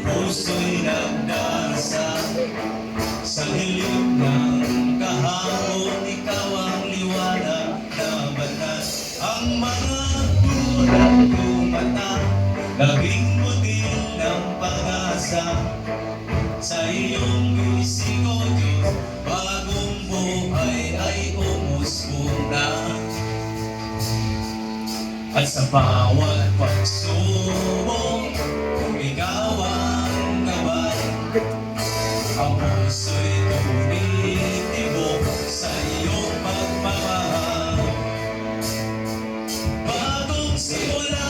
puso'y nagdarasal sa hilig ng kahapon. Ikaw ang liwanag na batas, ang mga bulag kong mata, labing butil ng pag-asa. Sa iyong bisig, O Diyos, bagong buhay ay umusbong na. At sa bawat pagsubok, ikaw ang gabay, ang puso'y tumitibok sa iyong pagmamahal. Bagong simula,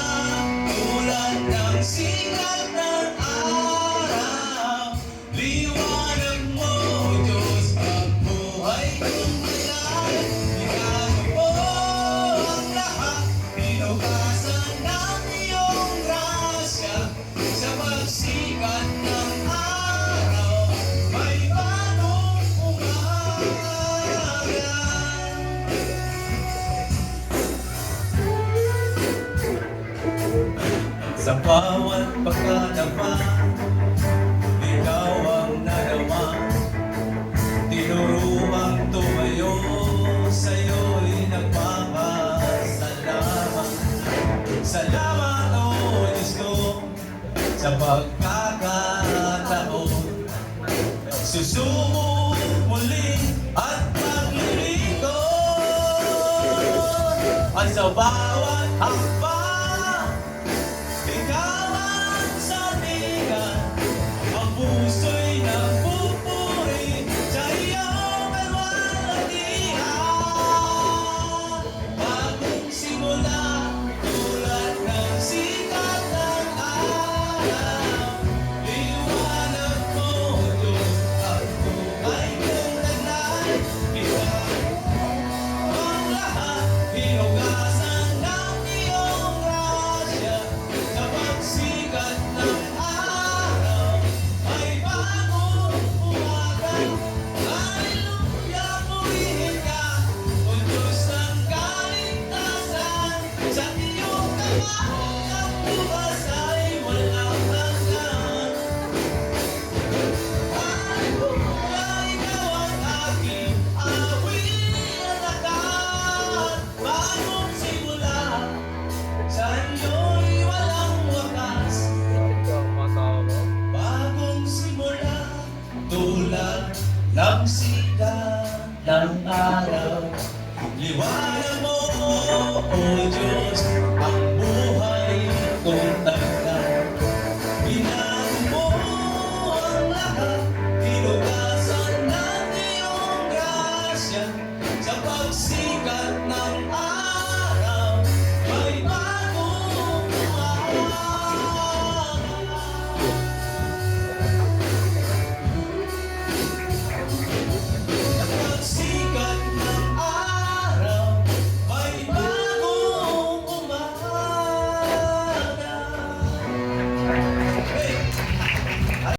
tulad ng sikat ng araw, liwanag mo, Diyos, ang buhay kong malay. Ikaw po ang lahat, pinugasan ng iyong grasya. Sa pagsikat ng araw, may bagong umaga. Sa bawat pagkadapa, ikaw ang narawa. Tinuruang tumayo, sa'yo'y nagpapasalamat. Salamat, O Diyos ko, sa pagkakataon. Susubok muli at maglilingkod, at sa bawat hakbang